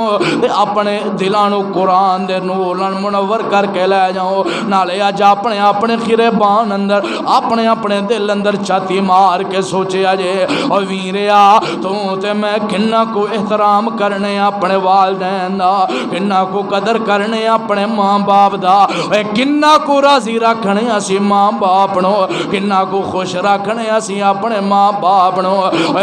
اپنے دلانو قرآن دے نور منور کر کے لے جاؤ نالے اج اپنے اپنے خریبان اندر اپنے اپنے دل اندر چھاتی مار کے سوچے اجے اور ویریا تو تے میں کنا کو احترام کرنے اپنے والدین دا کنا کو قدر کرنے اپنے ماں باپ دا کنا کو راضی رکھنے اسی ماں باپ نو کنا کو خوش رکھنے اسی اپنے ماں باپ نو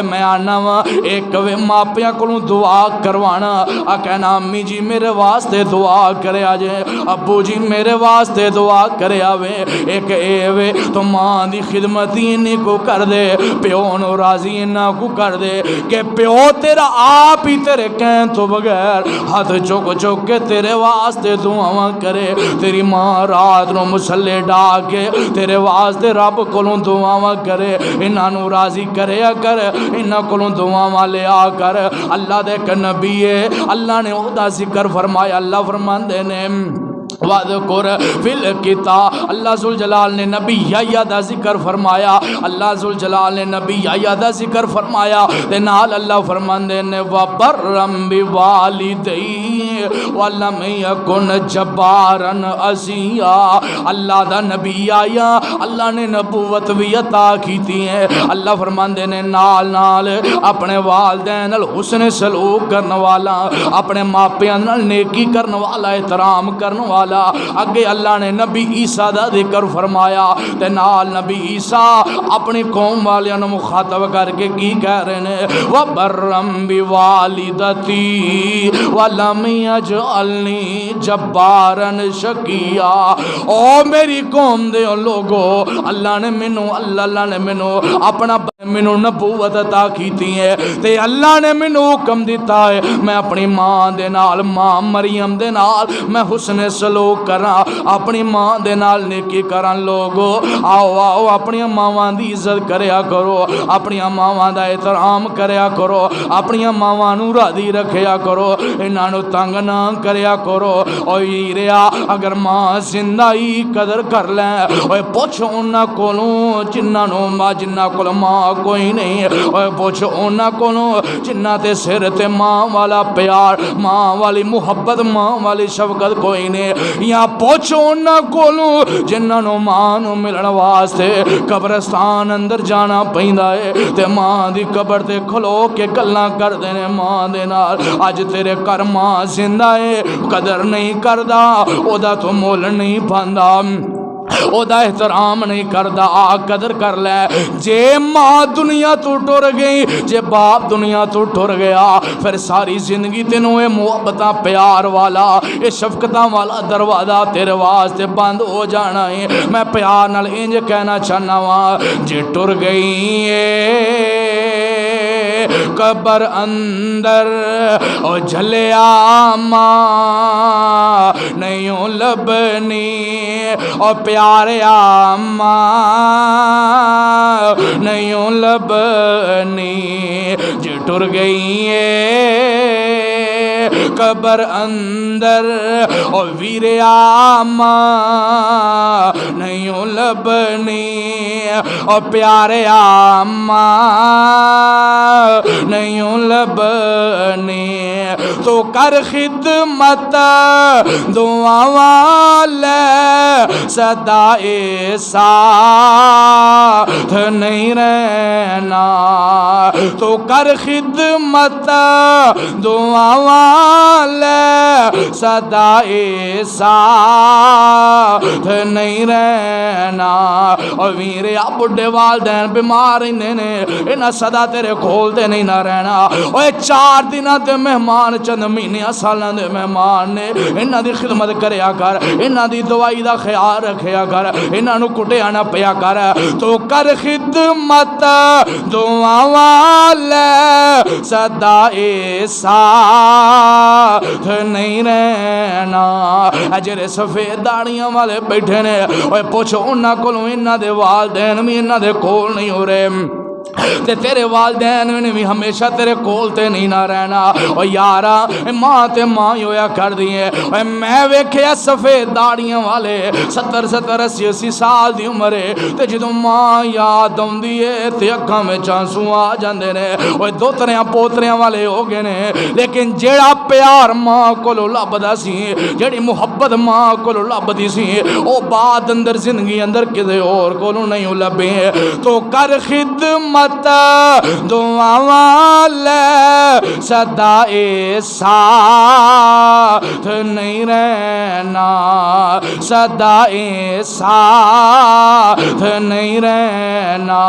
میں آنا وا ایک ماپیاں کو دعا کروانا کہنا امی جی میرے واسطے دعا کرے آجے ابو جی میرے واسطے دعا کرے آوے ایک ایوے تو ماں دی خدمتی انہی کو کر دے پیو نو راضی انہا کو کر دے کہ پیو تیرا آپ ہی تیرے کہیں تو بغیر ہاتھ چوک چوک کے تیرے واسطے دعا کرے تیری ماں رات نو مسلے ڈاک کے تیرے واسطے رب کلوں دعا کرے انہا نو راضی کرے کر انہا کلوں دعا لے آ کر اللہ دے کہ نبی اللہ نے او دا ذکر فرمایا اللہ فرماندے نے وَذْكُرْ فِي الْكِتَابِ اللہ ذوالجلال نے نبی یحییٰ دا ذکر فرمایا اللہ ذوالجلال نے نبی یحییٰ دا ذکر فرمایا تے نال اللہ فرماندے نے وَبَرًّا بِوَالِدَيْهِ وَلَمْ يَكُنْ جَبَّارًا عَصِيًّا اللہ دا نبی یحییٰ اللہ نے نبوت بھی عطا کیتی ہے اللہ فرماندے نے نال نال اپنے والدین نال حسن سلوک کرنے والا اپنے ماپیاں نال نیکی کرنے والا احترام کرنے والا اگے اللہ نے نبی عیسیٰ دا ذکر فرمایا تے نال نبی عیسیٰ اپنی قوم والیاں نو مخاطب کر کے کی کہہ رہے نے وَبَرًّا بِوَالِدَتِي وَلَمْ يَجْعَلْنِي جَبَّارًا شَقِيًّا او میری قوم دے لوگو اللہ نے منو اپنا منو نبوت عطا کیتی ہے تے اللہ نے منو حکم دیتا ہے میں اپنی ماں دے نال ماں مریم دے نال میں حسن سلوک کرا اپنی ماں دے نال نیکی کران لوگو آؤ آؤ اپنی ماں دی عزت کریا کرو اپنی ماں دا احترام کریا کرو اپنی ماں نو راضی رکھیا کرو انہاں نو تنگ نہ کریا کرو او ریا اگر ماں زندہ ہی قدر کر لیں اوے پوچھ انہاں کولوں جنہاں نو جنہاں کول ماں کوئی نہیں اوے پوچھ انہاں کولوں جنہاں تے سر تے ماں والا پیار ماں والی محبت ماں والی شفقت کوئی نہیں یا پوچھو انہاں کولوں جنہاں نو ماں نو ملن واسطے قبرستان اندر جانا پیندا ہے تے ماں دی قبر تے کھلو کے گلاں کر دینے ماں دے نال اج تیرے گھر ماں زندہ ہے قدر نہیں کردا او دا تو مول نہیں پاندا او دا احترام نہیں کردا قدر کر لے جے ماں دنیا تو ٹر گئی جے باپ دنیا تو ٹر گیا پھر ساری زندگی تینوں اے محبتاں پیار والا اے شفقتاں والا دروازہ تیرے واسطے بند ہو جانا ہے میں پیار نال انج کہنا چاہنا وا جے ٹر گئی قبر اندر او جھلیا ماں نہیں لبنی او پیاریا ماں نہیں لبنی جے ٹر گئی قبر اندر او ویریا ماں نہیں لبنی او پیاریا ماں نہیں لبنی تو کر خدمت دعا والے صدائے ساتھ نہیں رہنا تو کر خدمت دعا والے صدائے ساتھ نہیں رہنا اور میرے بڑھے والدین بیمار نے انہاں صدا تیرے کھول دے نہیں نہ رہنا اوے 4 دنوں دے مہمان چند مہینے سالاں دے مہمان نے انہاں دی خدمت کریا کر انہاں دی دوائی دا خیال رکھیا کر انہاں نو کٹیا نہ پیا کر تو کر خدمت دعا والے صدائے ساتھ نہیں رہنا اجرے سفید داڑیاں والے بیٹھے نے اوے پوچھو انہاں کولوں انہاں دے والدین بھی انہاں دے کول نہیں ہو رہے تے تیرے والدین نے بھی ہمیشہ تیرے کول تے نہیں نہ رہنا. او یارا ماں تے ماں ہی ہویا کر دیئے. میں ویکھیا سفید داڑیاں والے 70 80 سال دی عمر ہے تے جدوں ماں یاد آندی ہے تے اکھاں وچ آنسو آ جاندے نے. اوے دوتریاں پوتریاں والے ہو گئے نے لیکن جیڑا پیار ماں کولو لبدا سی جیڑی محبت ماں کولو لبدی سی او بعد اندر زندگی اندر کدے اور کولو نہیں لبے. تو کر خدمت دعاواں لے صدائے ساتھ نہیں رہنا صدائے ساتھ نہیں رہنا.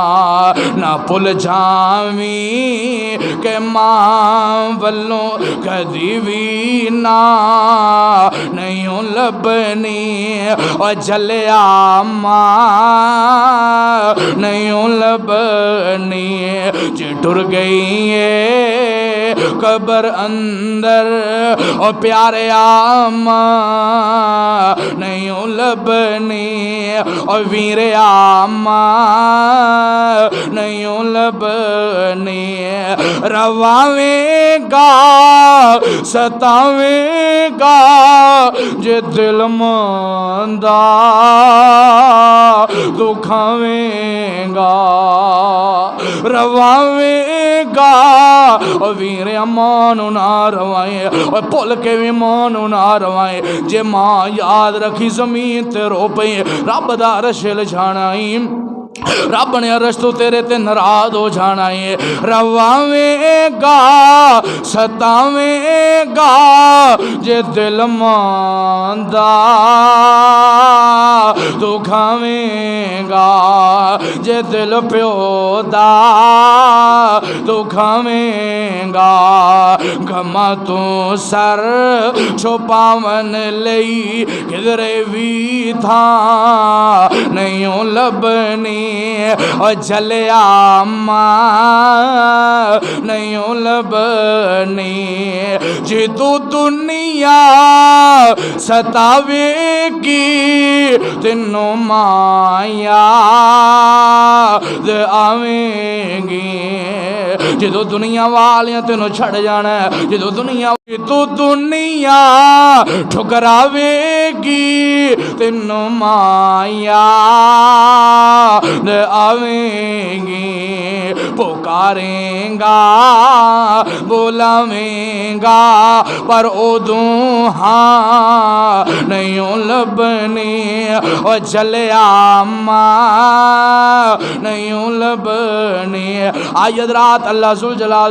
نہ بھول جاویں کہ ماں ولوں کدی بھی نہ نہیں لبنی اور جلیا ماں نہیں لبنی. جی ٹر گئی ہے قبر اندر اور پیارے ماں نہیں لبنی اور ویر ماں نہیں لبنی. رواویں گا ستاویں گا جے دل ماندا دکھاویں گا رواویں گا ویر مانو نہ روائیں اور بھول کے بھی مانو نہ روائیں. جے ماں یاد رکھی زمین تے رو پئی رب دا عرش ہل جانا ہی رب نے عرش تو تیرے تے ناراض ہو جانا ہے. رواویں گا ستاویں گا جے دل ماندا دکھاویں گا جے دل پیو دا دکھاویں گا. غماں تو سر چھپاون لئی کدھرے بھی تھا نہیں لبنی اور جلیا ماں نہیں لبنی. جی تو دنیا ستاوے گی تینوں ماں یاد آویں گی. جدو دنیا والیاں تینوں چھڑ جانا ہے جدو دنیا تو دنیا ٹھکراوے گی تینوں ماں یاد آویں گی. پکاریں گا بولاویں گا پر ادوں ہاں نہیں لبنی اور جلیا ماں نہیں لبنی. آج رات اللہ ذوالجلال